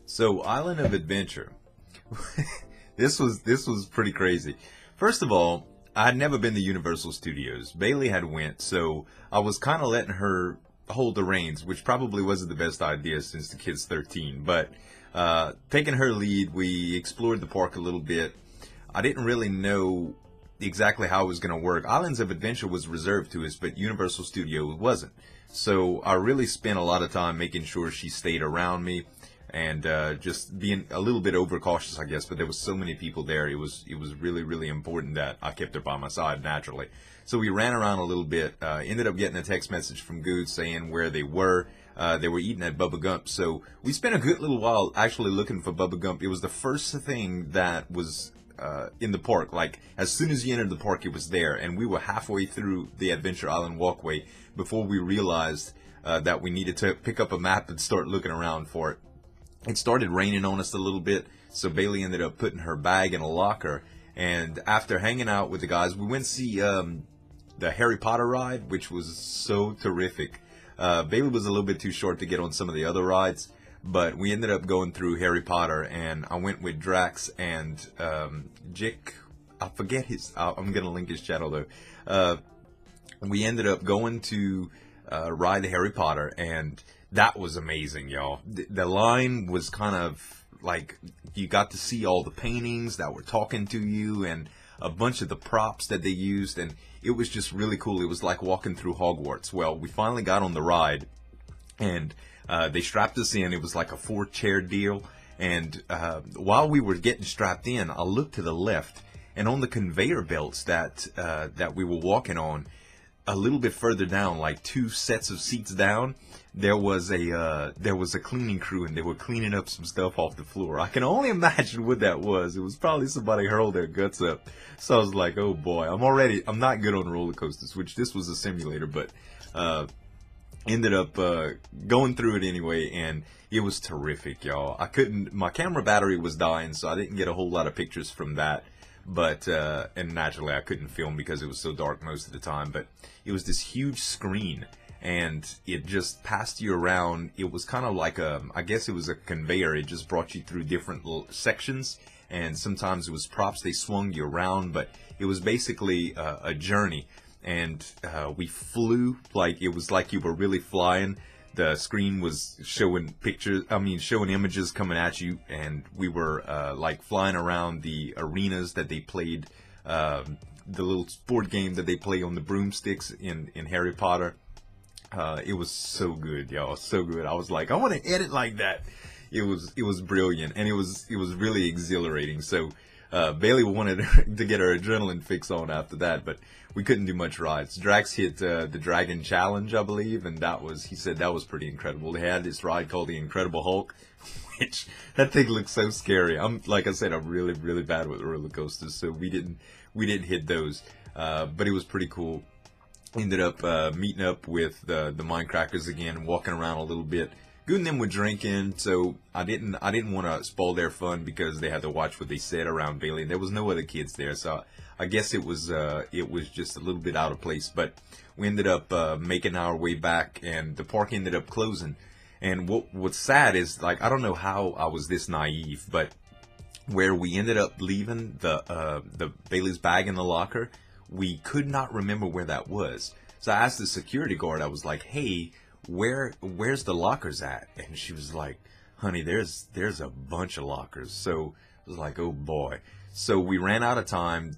So, Island of Adventure. This was pretty crazy. First of all, I had never been to Universal Studios. Bailey had went, so I was kind of letting her hold the reins, which probably wasn't the best idea since the kid's 13. But taking her lead, we explored the park a little bit. I didn't really know exactly how it was going to work. Islands of Adventure was reserved to us, but Universal Studios wasn't. So I really spent a lot of time making sure she stayed around me and just being a little bit overcautious, I guess. But there was so many people there, it was really important that I kept her by my side naturally. So we ran around a little bit. Ended up getting a text message from Good saying where they were. They were eating at Bubba Gump. So we spent a good little while actually looking for Bubba Gump. It was the first thing that was in the park. Like, as soon as you entered the park, it was there, and we were halfway through the Adventure Island walkway before we realized that we needed to pick up a map and start looking around for it. It started raining on us a little bit, so Bailey ended up putting her bag in a locker, and after hanging out with the guys, we went to see the Harry Potter ride, which was so terrific. Bailey was a little bit too short to get on some of the other rides, but we ended up going through Harry Potter, and I went with Drax and Jick. I forget his. I'm gonna link his channel though. We ended up going to ride Harry Potter, and that was amazing, y'all. The line was kind of like you got to see all the paintings that were talking to you, and a bunch of the props that they used, and it was just really cool. It was like walking through Hogwarts. Well, we finally got on the ride, and they strapped us in. It was like a 4-chair deal, and while we were getting strapped in, I looked to the left, and on the conveyor belts that we were walking on, a little bit further down, like 2 sets of seats down, there was a cleaning crew, and they were cleaning up some stuff off the floor. I can only imagine what that was. It was probably somebody hurled their guts up. So I was like, oh boy, I'm not good on roller coasters, which this was a simulator, but ended up going through it anyway, and it was terrific, y'all. My camera battery was dying, so I didn't get a whole lot of pictures from that. But and naturally I couldn't film because it was so dark most of the time, but it was this huge screen, and it just passed you around. It was kind of like I guess it was a conveyor. It just brought you through different little sections, and sometimes it was props. They swung you around, but it was basically a journey, and we flew like it was like you were really flying. The screen was showing showing images coming at you, and we were like flying around the arenas that they played, the little sport game that they play on the broomsticks in Harry Potter. It was so good, y'all, so good. I was like, I want to edit like that. It was brilliant, and it was really exhilarating. So Bailey wanted to get her adrenaline fix on after that, but we couldn't do much rides. Drax hit the Dragon Challenge, I believe, and he said that was pretty incredible. They had this ride called the Incredible Hulk, which that thing looks so scary. Like I said, I'm really bad with roller coasters, so we didn't hit those. But it was pretty cool. Ended up meeting up with the Mindcrackers again, walking around a little bit. Good and them were drinking, so I didn't want to spoil their fun because they had to watch what they said around Bailey. There was no other kids there, so I guess it was just a little bit out of place. But we ended up making our way back, and the park ended up closing. And what's sad is, like, I don't know how I was this naive, but where we ended up leaving the Bailey's bag in the locker, we could not remember where that was. So I asked the security guard. I was like, "Hey, where's the lockers at?" And she was like, "Honey, there's a bunch of lockers." So I was like, oh boy. So we ran out of time.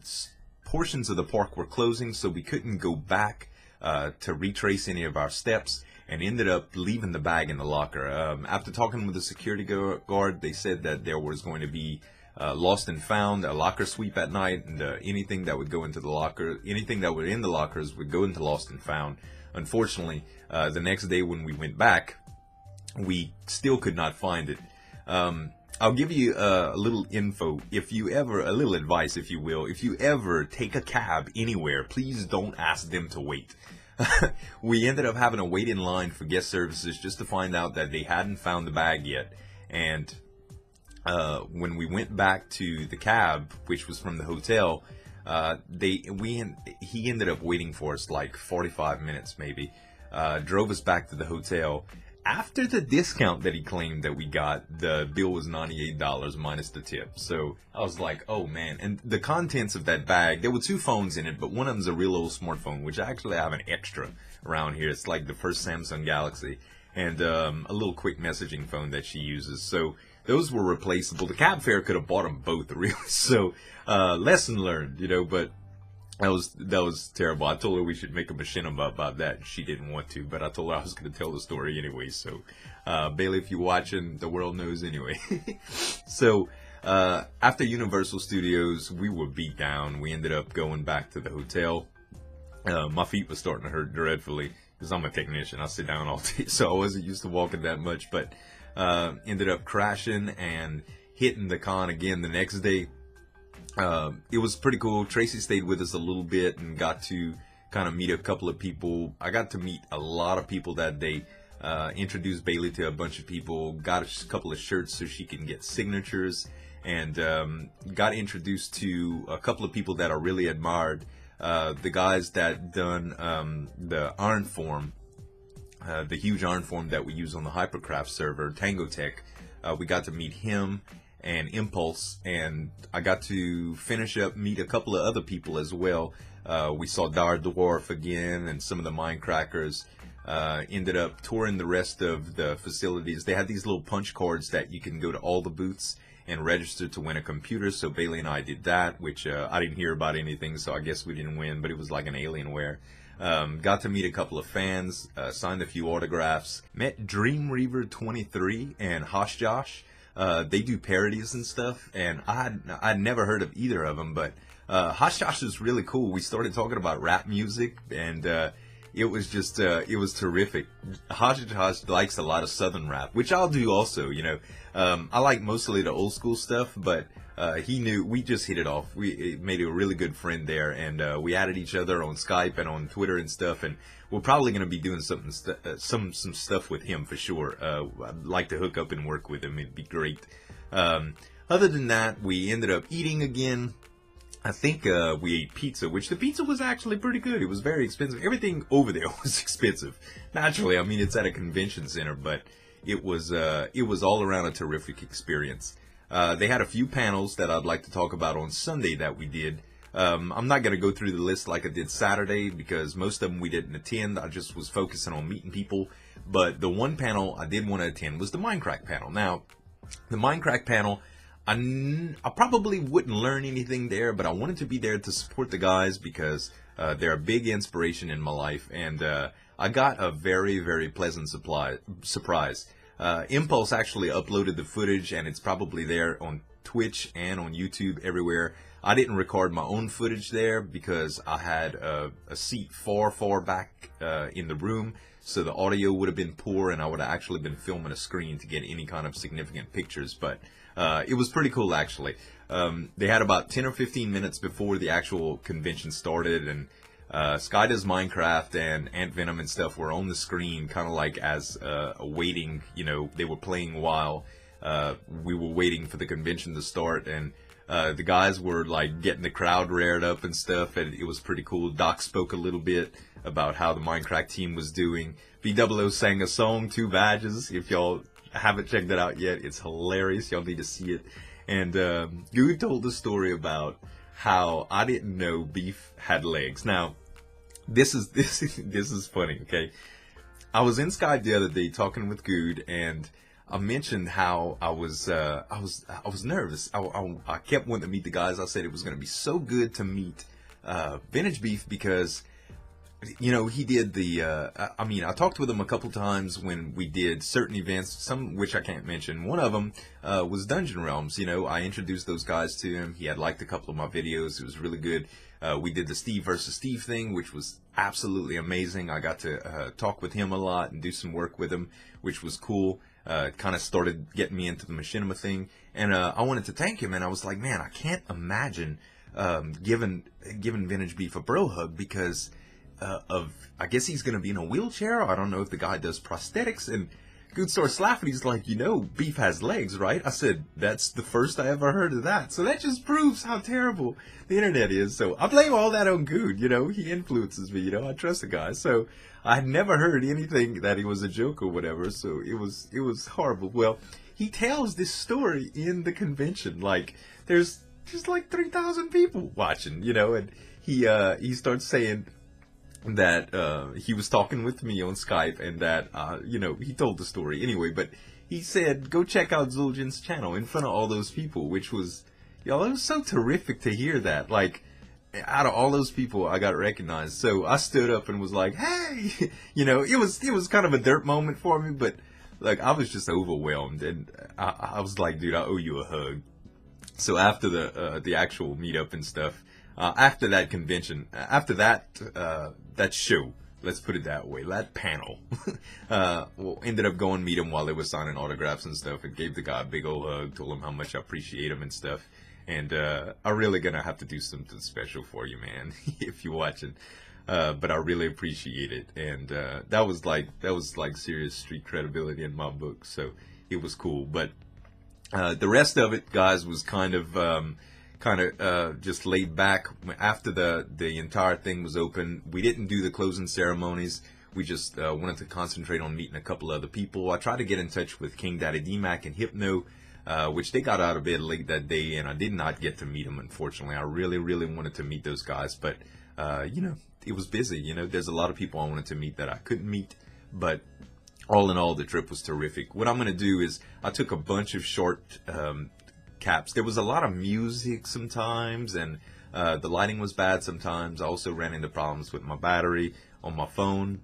Portions of the park were closing, so we couldn't go back to retrace any of our steps, and ended up leaving the bag in the locker. After talking with the security guard, they said that there was going to be lost and found, a locker sweep at night, and anything that would go into the locker, anything that were in the lockers would go into lost and found. Unfortunately, the next day when we went back, we still could not find it. I'll give you a little info. A little advice, if you will. If you ever take a cab anywhere, please don't ask them to wait. We ended up having to wait in line for guest services just to find out that they hadn't found the bag yet. And when we went back to the cab, which was from the hotel, he ended up waiting for us like 45 minutes maybe. Drove us back to the hotel, after the discount that he claimed that we got, the bill was $98 minus the tip. So I was like, oh man. And the contents of that bag, there were 2 phones in it, but one of them's a real old smartphone, which I actually have an extra around here. It's like the first Samsung Galaxy, and a little quick messaging phone that she uses. So those were replaceable. The cab fare could have bought them both, really. So lesson learned, you know, but that was terrible. I told her we should make a machinima about that. She didn't want to, but I told her I was going to tell the story anyway. So, Bailey, if you're watching, the world knows anyway. So, after Universal Studios, we were beat down. We ended up going back to the hotel. My feet were starting to hurt dreadfully because I'm a technician. I sit down all day, so I wasn't used to walking that much. But ended up crashing and hitting the con again the next day. It was pretty cool. Tracy stayed with us a little bit and got to kind of meet a couple of people. I got to meet a lot of people that day. Introduced Bailey to a bunch of people, got a couple of shirts so she can get signatures, and got introduced to a couple of people that I really admired. The guys that done the iron form, the huge iron form that we use on the Hypercraft server, Tango Tech. We got to meet him and Impulse, and I got to meet a couple of other people as well. We saw Dar Dwarf again and some of the Mindcrackers. Ended up touring the rest of the facilities. They had these little punch cards that you can go to all the booths and register to win a computer. So Bailey and I did that, which I didn't hear about anything, so I guess we didn't win, but it was like an Alienware. Got to meet a couple of fans, signed a few autographs, met Dream Reaver 23 and Hosh Josh. They do parodies and stuff, and I'd never heard of either of them, but Hosh Josh is really cool. We started talking about rap music, and it was just it was terrific. Hosh Josh likes a lot of Southern rap, which I'll do also. You know, I like mostly the old school stuff, but he knew. We just hit it off. We made a really good friend there, and we added each other on Skype and on Twitter and stuff, and we're probably going to be doing some stuff with him for sure. I'd like to hook up and work with him. It'd be great. Other than that, we ended up eating again. I think we ate pizza, which the pizza was actually pretty good. It was very expensive. Everything over there was expensive. Naturally, I mean, it's at a convention center, but it was all around a terrific experience. They had a few panels that I'd like to talk about on Sunday that we did. I'm not going to go through the list like I did Saturday because most of them we didn't attend. I just was focusing on meeting people. But the one panel I did want to attend was the Mindcrack panel. Now, the Mindcrack panel, I probably wouldn't learn anything there, but I wanted to be there to support the guys because they're a big inspiration in my life. And I got a very, very pleasant surprise. Impulse actually uploaded the footage, and it's probably there on Twitch and on YouTube everywhere. I didn't record my own footage there because I had a seat far back in the room, so the audio would have been poor, and I would have actually been filming a screen to get any kind of significant pictures. But it was pretty cool, actually. They had about 10 or 15 minutes before the actual convention started, and Sky Does Minecraft and Ant Venom and stuff were on the screen, kind of like as waiting. You know, they were playing while we were waiting for the convention to start, and the guys were like getting the crowd rared up and stuff, and it was pretty cool. Doc spoke a little bit about how the Minecraft team was doing. BWO sang a song, 2 Badges. If y'all haven't checked that out yet, it's hilarious. Y'all need to see it. And Good told the story about how I didn't know beef had legs. Now, this is funny. Okay, I was in Skype the other day talking with Good, and I mentioned how I was nervous. I kept wanting to meet the guys. I said it was going to be so good to meet Vintage Beef because, you know, he did the, I talked with him a couple times when we did certain events, some which I can't mention. One of them was Dungeon Realms. You know, I introduced those guys to him. He had liked a couple of my videos. It was really good. We did the Steve versus Steve thing, which was absolutely amazing. I got to talk with him a lot and do some work with him, which was cool. Kind of started getting me into the machinima thing. And I wanted to thank him, and I was like, man, I can't imagine giving Vintage Beef a bro hug because I guess he's going to be in a wheelchair. I don't know if the guy does prosthetics, and Good starts laughing. He's like, you know, beef has legs, right? I said, that's the first I ever heard of that. So that just proves how terrible the internet is. So I blame all that on Good. You know, he influences me. You know, I trust the guy. So I had never heard anything that he was a joke or whatever. So it was horrible. Well, he tells this story in the convention. Like, there's just like 3,000 people watching, you know, and he starts saying that he was talking with me on Skype, and that you know, he told the story anyway, but he said go check out Zueljin's channel in front of all those people, which was, y'all, it was so terrific to hear that. Like, out of all those people, I got recognized. So I stood up and was like, hey, you know, it was kind of a dirt moment for me, but like, I was just overwhelmed, and I was like, dude, I owe you a hug. So after the actual meetup and stuff, after that convention, after that that show, let's put it that way, that panel, well, ended up going meet him while they were signing autographs and stuff, and gave the guy a big old hug, told him how much I appreciate him and stuff. And I'm really gonna have to do something special for you, man, if you're watching. But I really appreciate it, and that was like serious street credibility in my book. So it was cool. But the rest of it, guys, was kind of just laid back. After the entire thing was open, we didn't do the closing ceremonies. We just wanted to concentrate on meeting a couple other people. I tried to get in touch with King Daddy D-Mac and Hypno, which they got out of bed late that day, and I did not get to meet them, unfortunately. I really, really wanted to meet those guys, but you know, it was busy. You know, there's a lot of people I wanted to meet that I couldn't meet, but all in all, the trip was terrific. What I'm going to do is, I took a bunch of short caps. There was a lot of music sometimes, and the lighting was bad sometimes. I also ran into problems with my battery on my phone,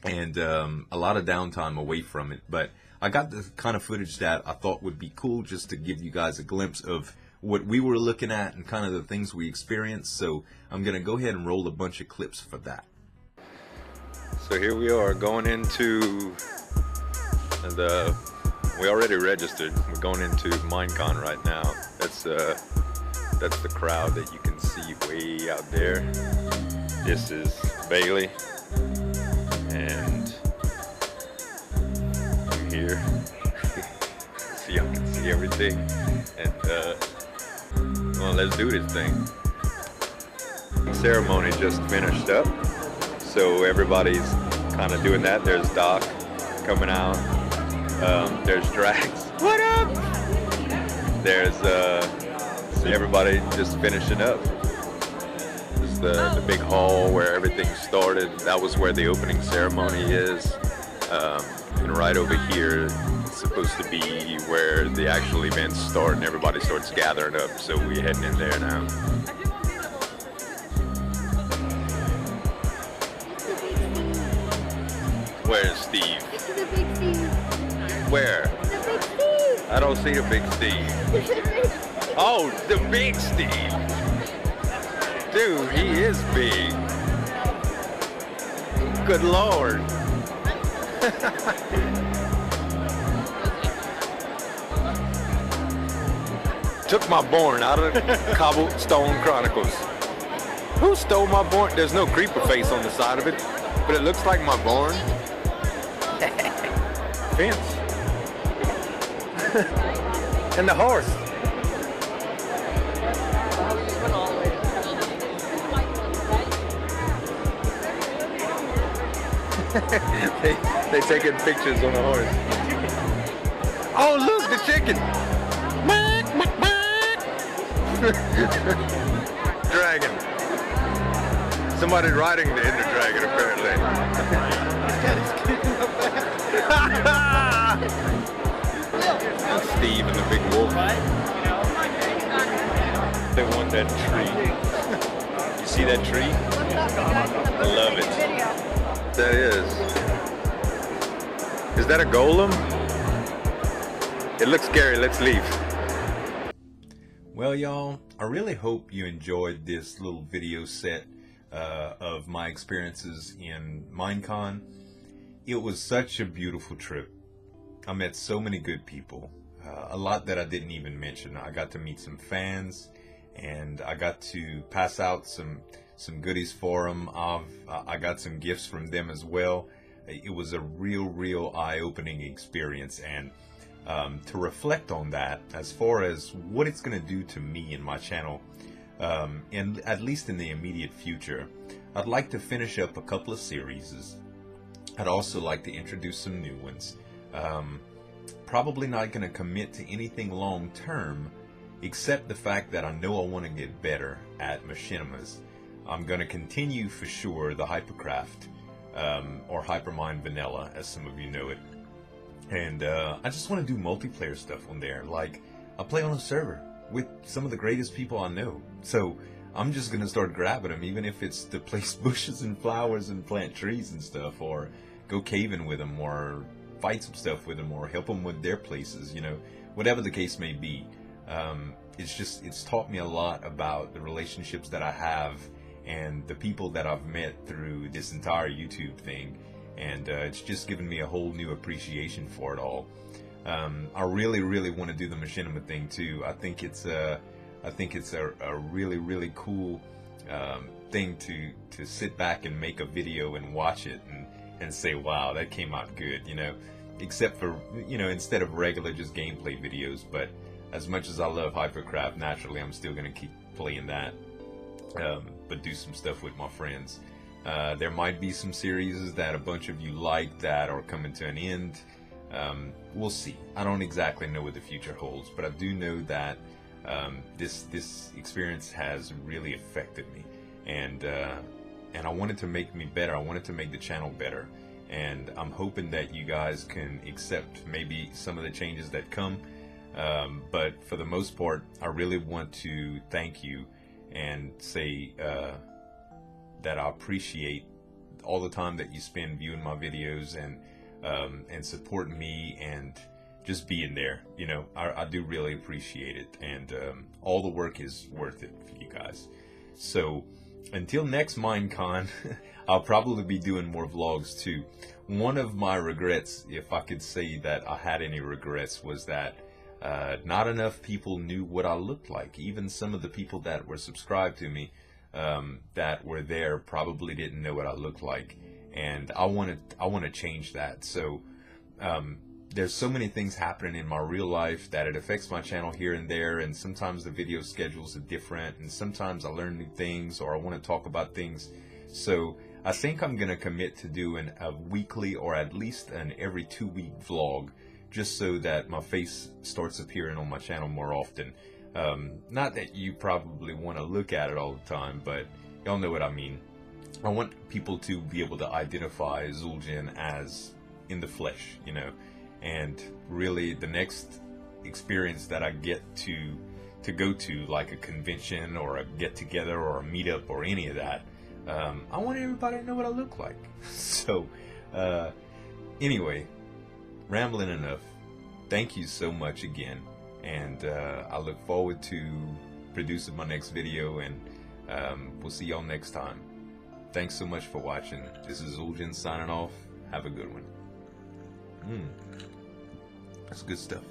and a lot of downtime away from it. But I got the kind of footage that I thought would be cool, just to give you guys a glimpse of what we were looking at and kind of the things we experienced. So I'm going to go ahead and roll a bunch of clips for that. So here we are going into we already registered. We're going into Minecon right now. That's the crowd that you can see way out there. This is Bailey, and I'm here. See, I can see everything, and well, let's do this thing. The ceremony just finished up, so everybody's kind of doing that. There's Doc coming out. There's Drax. What up? There's everybody just finishing up. This is the big hall where everything started. That was where the opening ceremony is. And right over here, it's supposed to be where the actual events start and everybody starts gathering up. So we're heading in there now. Where's Steve? The big Steve. Where? The big Steve. I don't see the big Steve. Oh, the big Steve. Dude, he is big. Good Lord. Took my born out of the Cobblestone Chronicles. Who stole my born? There's no creeper face on the side of it, but it looks like my born. Fence. And the horse. they taking pictures on the horse. Oh, look, the chicken. Dragon. Somebody riding the Ender Dragon, apparently. Steve and the big wolf. They want that tree. You see that tree? I love it. That is. Is that a golem? It looks scary. Let's leave. Well, y'all, I really hope you enjoyed this little video set of my experiences in Minecon. It was such a beautiful trip. I met so many good people. A lot that I didn't even mention. I got to meet some fans, and I got to pass out some goodies for them. I got some gifts from them as well. it was a real eye-opening experience, and to reflect on that as far as what it's going to do to me and my channel, and at least in the immediate future, I'd like to finish up a couple of series. I'd also like to introduce some new ones. Probably not going to commit to anything long term, except the fact that I know I want to get better at machinimas. I'm going to continue for sure the Hypercraft, or Hypermine Vanilla, as some of you know it. And I just want to do multiplayer stuff on there. Like, I play on a server with some of the greatest people I know. So I'm just going to start grabbing them, even if it's to place bushes and flowers and plant trees and stuff, or go caving with them, or fight some stuff with them, or help them with their places, you know, whatever the case may be. It's taught me a lot about the relationships that I have and the people that I've met through this entire YouTube thing, and it's just given me a whole new appreciation for it all. I really want to do the machinima thing too. I think it's a really cool thing to sit back and make a video and watch it and say, wow, that came out good, you know, except for, you know, instead of regular just gameplay videos. But as much as I love Hypercraft, naturally I'm still going to keep playing that, but do some stuff with my friends. There might be some series that a bunch of you like that are coming to an end. We'll see. I don't exactly know what the future holds, but I do know that this experience has really affected me, and I wanted to make me better. I wanted to make the channel better, and I'm hoping that you guys can accept maybe some of the changes that come. But for the most part, I really want to thank you and say that I appreciate all the time that you spend viewing my videos and supporting me and just being there. You know, I do really appreciate it, and all the work is worth it for you guys. So until next Minecon, I'll probably be doing more vlogs too. One of my regrets, if I could say that I had any regrets, was that not enough people knew what I looked like. Even some of the people that were subscribed to me, that were there, probably didn't know what I looked like, and I want to change that. So there's so many things happening in my real life that it affects my channel here and there, and sometimes the video schedules are different, and sometimes I learn new things, or I want to talk about things. So I think I'm going to commit to doing a weekly, or at least an every 2-week vlog, just so that my face starts appearing on my channel more often. Not that you probably want to look at it all the time, but y'all know what I mean. I want people to be able to identify Zueljin as in the flesh, you know. And really, the next experience that I get to go to, like a convention or a get-together or a meetup or any of that, I want everybody to know what I look like. So, anyway, rambling enough. Thank you so much again, and I look forward to producing my next video, and we'll see y'all next time. Thanks so much for watching. This is Zueljin signing off. Have a good one. That's good stuff.